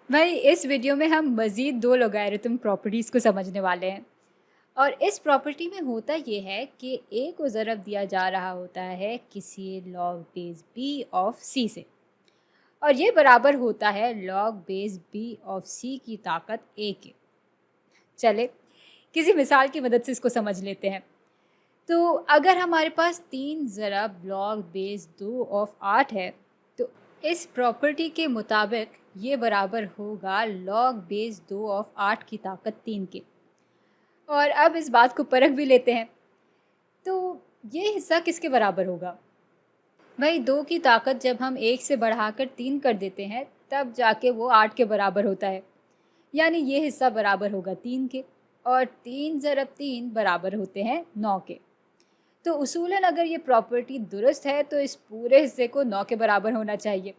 भाई इस वीडियो में हम मज़ीद दो लोगारिथम प्रॉपर्टीज़ को समझने वाले हैं। और इस प्रॉपर्टी में होता ये है कि ए को ज़रब दिया जा रहा होता है किसी लॉग बेस बी ऑफ सी से, और ये बराबर होता है लॉग बेस बी ऑफ सी की ताकत ए के। चले किसी मिसाल की मदद से इसको समझ लेते हैं। तो अगर हमारे पास 3 ज़रब लॉग बेस 2 ऑफ 8 है, तो इस प्रॉपर्टी के मुताबिक ये बराबर होगा लॉग बेस 2 ऑफ 8 की ताकत 3 के। और अब इस बात को परख भी लेते हैं। तो ये हिस्सा किसके बराबर होगा? भाई 2 की ताकत जब हम 1 से बढ़ाकर 3 कर देते हैं तब जाके वो 8 के बराबर होता है। यानी ये हिस्सा बराबर होगा 3 के, और 3 ज़रब 3 बराबर होते हैं 9 के। तो उसूलन अगर ये प्रॉपर्टी दुरुस्त है तो इस पूरे हिस्से को 9 के बराबर होना चाहिए।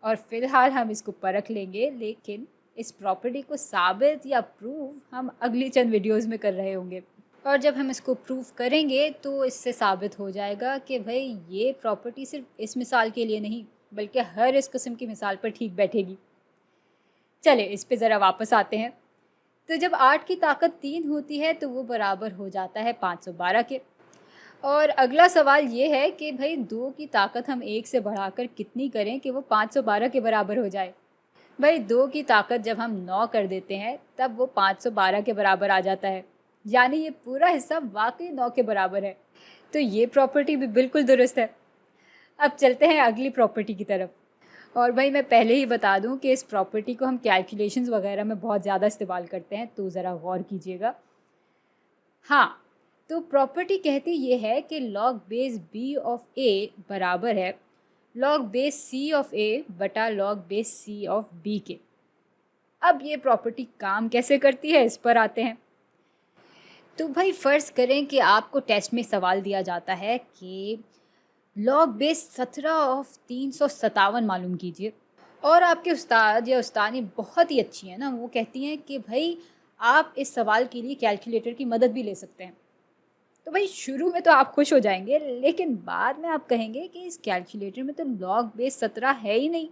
और फ़िलहाल हम इसको परख लेंगे, लेकिन इस प्रॉपर्टी को साबित या प्रूव हम अगली चंद वीडियोस में कर रहे होंगे। और जब हम इसको प्रूव करेंगे तो इससे साबित हो जाएगा कि भाई ये प्रॉपर्टी सिर्फ इस मिसाल के लिए नहीं बल्कि हर इस किस्म की मिसाल पर ठीक बैठेगी। चले इस पे ज़रा वापस आते हैं। तो जब 8 की ताकत 3 होती है तो वो बराबर हो जाता है 512 के। और अगला सवाल ये है कि भाई 2 की ताकत हम 1 से बढ़ाकर कितनी करें कि वो 512 के बराबर हो जाए? भाई 2 की ताकत जब हम 9 कर देते हैं तब वो 512 के बराबर आ जाता है। यानी ये पूरा हिस्सा वाकई 9 के बराबर है। तो ये प्रॉपर्टी भी बिल्कुल दुरुस्त है। अब चलते हैं अगली प्रॉपर्टी की तरफ। और भाई मैं पहले ही बता दूं कि इस प्रॉपर्टी को हम कैलकुलेशंस वगैरह में बहुत ज़्यादा इस्तेमाल करते हैं, तो ज़रा गौर कीजिएगा। हाँ, तो प्रॉपर्टी कहती ये है कि log base B of A बराबर है log base C of A बटा log base C of B के। अब ये प्रॉपर्टी काम कैसे करती है इस पर आते हैं। तो भाई फ़र्ज़ करें कि आपको टेस्ट में सवाल दिया जाता है कि लॉग बेस 17 ऑफ 357 मालूम कीजिए, और आपके उस्ताद या उस्तानी बहुत ही अच्छी है ना, वो कहती हैं कि भाई आप इस सवाल के लिए कैलकुलेटर की मदद भी ले सकते हैं। तो भाई शुरू में तो आप खुश हो जाएंगे, लेकिन बाद में आप कहेंगे कि इस कैलकुलेटर में तो लॉग बेस 17 है ही नहीं।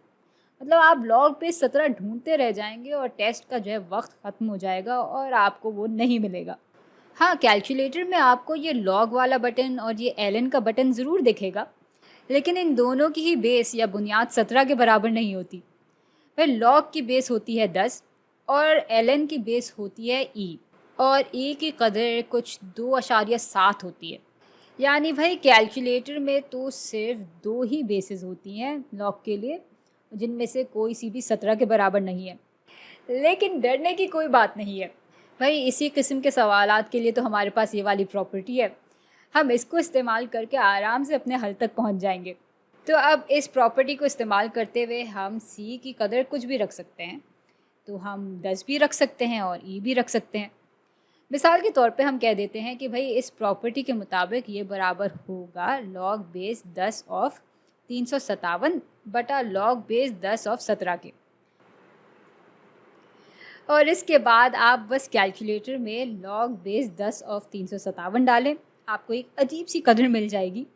मतलब आप लॉग बेस 17 ढूंढते रह जाएंगे और टेस्ट का जो है वक्त ख़त्म हो जाएगा और आपको वो नहीं मिलेगा। हाँ, कैलकुलेटर में आपको ये लॉग वाला बटन और ये एलन का बटन ज़रूर दिखेगा, लेकिन इन दोनों की ही बेस या बुनियाद 17 के बराबर नहीं होती। फिर लॉग की बेस होती है 10 और एलन की बेस होती है ई, और ई की कदर कुछ 2.7 होती है। यानी भाई कैलकुलेटर में तो सिर्फ 2 ही बेसिस होती हैं लॉग के लिए, जिनमें से कोई सी भी 17 के बराबर नहीं है। लेकिन डरने की कोई बात नहीं है भाई, इसी किस्म के सवालात के लिए तो हमारे पास ये वाली प्रॉपर्टी है। हम इसको इस्तेमाल करके आराम से अपने हल तक पहुंच जाएंगे। तो अब इस प्रॉपर्टी को इस्तेमाल करते हुए हम सी की कदर कुछ भी रख सकते हैं। तो हम 10 भी रख सकते हैं और ई भी रख सकते हैं। मिसाल के तौर पे हम कह देते हैं कि भाई इस प्रॉपर्टी के मुताबिक ये बराबर होगा लॉग बेस 10 ऑफ 357 बटा लॉग बेस 10 ऑफ 17 के। और इसके बाद आप बस कैलकुलेटर में लॉग बेस 10 ऑफ 357 डालें, आपको एक अजीब सी कदर मिल जाएगी।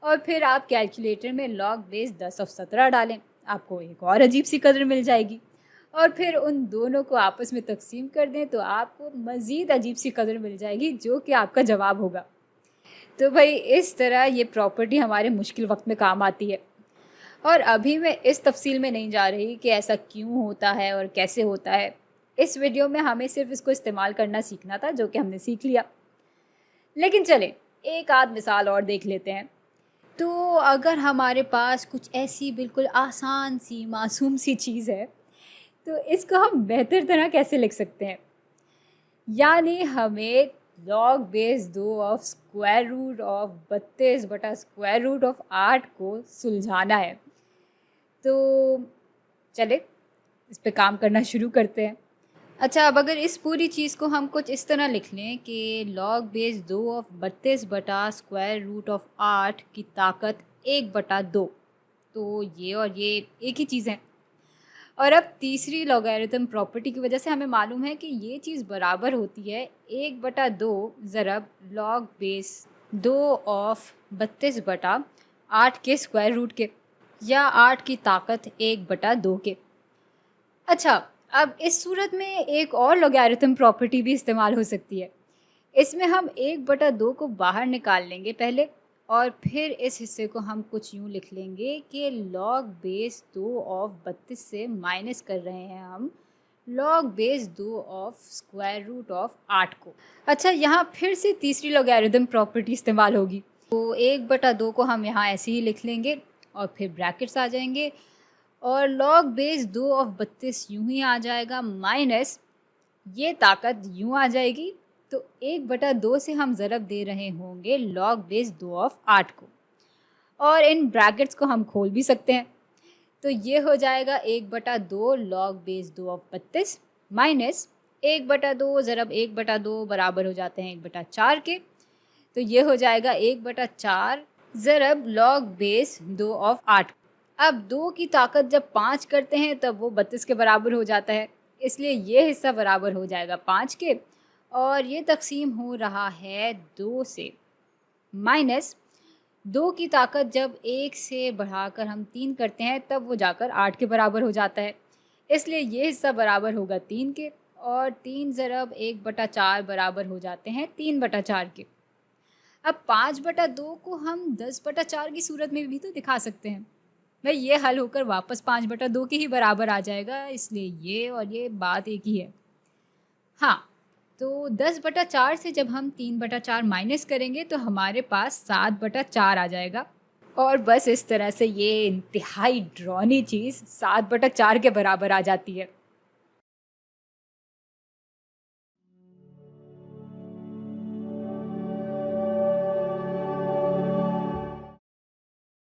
और फिर आप कैलकुलेटर में लॉग बेस 10 ऑफ 17 डालें, आपको एक और अजीब सी कदर मिल जाएगी। और फिर उन दोनों को आपस में तकसीम कर दें तो आपको मज़ीद अजीब सी कदर मिल जाएगी, जो कि आपका जवाब होगा। तो भाई इस तरह ये प्रॉपर्टी हमारे मुश्किल वक्त में काम आती है। और अभी मैं इस तफसील में नहीं जा रही कि ऐसा क्यों होता है और कैसे होता है। इस वीडियो में हमें सिर्फ इसको इस्तेमाल करना सीखना था, जो कि हमने सीख लिया। लेकिन चले एक आध मिसाल और देख लेते हैं। तो अगर हमारे पास कुछ ऐसी बिल्कुल आसान सी मासूम सी चीज़ है, तो इसको हम बेहतर तरह कैसे लिख सकते हैं। यानी हमें log base 2 of square root of 32 बटा स्क्वायर रूट ऑफ 8 को सुलझाना है। तो चले इस पे काम करना शुरू करते हैं। अच्छा, अब अगर इस पूरी चीज़ को हम कुछ इस तरह लिख लें कि लॉग बेस 2 ऑफ 32 बटा स्क्वायर रूट ऑफ 8 की ताकत 1/2, तो ये और ये एक ही चीज़ है। और अब तीसरी लॉगरिथम प्रॉपर्टी की वजह से हमें मालूम है कि ये चीज़ बराबर होती है 1/2 ज़रब लॉग बेस 2 ऑफ 32 बटा 8 के स्क्वायर रूट के, या 8 की ताकत 1/2 के। अच्छा, अब इस सूरत में एक और लॉगरिथम प्रॉपर्टी भी इस्तेमाल हो सकती है। इसमें हम 1/2 को बाहर निकाल लेंगे पहले, और फिर इस हिस्से को हम कुछ यूँ लिख लेंगे कि लॉग बेस 2 ऑफ 32 से माइनस कर रहे हैं हम log base 2 of square root of 8 को। अच्छा, यहाँ फिर से तीसरी लॉगरिथम प्रॉपर्टी इस्तेमाल होगी। तो 1/2 को हम यहाँ ऐसे ही लिख लेंगे और फिर ब्रैकेट्स आ जाएंगे, और लॉग बेस 2 ऑफ 32 यूँ ही आ जाएगा, माइनस ये ताकत यूँ आ जाएगी। तो 1/2 से हम ज़रब दे रहे होंगे लॉग बेस 2 ऑफ 8 को, और इन ब्रैकेट्स को हम खोल भी सकते हैं। तो ये हो जाएगा 1/2 लॉग बेस 2 ऑफ 32 माइनस 1/2 ज़रब 1/2 बराबर हो जाते हैं 1/4 के। तो ये हो जाएगा 1/4 ज़रब लॉग बेस 2 ऑफ 8। अब 2 की ताकत जब 5 करते हैं तब वो 32 के बराबर हो जाता है, इसलिए ये हिस्सा बराबर हो जाएगा 5 के, और ये तकसीम हो रहा है 2 से। माइनस 2 की ताकत जब 1 से बढ़ाकर हम 3 करते हैं तब वो जाकर 8 के बराबर हो जाता है, इसलिए ये हिस्सा बराबर होगा 3 के, और 3 ज़रब 1/4 बराबर हो जाते हैं 3/4 के। अब 5/2 को हम 10/4 की सूरत में भी तो दिखा सकते हैं भाई। ये हल होकर वापस 5/2 के ही बराबर आ जाएगा, इसलिए ये और ये बात एक ही है। हाँ, तो 10/4 से जब हम 3/4 माइनस करेंगे तो हमारे पास 7/4 आ जाएगा, और बस इस तरह से ये इंतहाई ड्रॉनी चीज़ 7/4 के बराबर आ जाती है।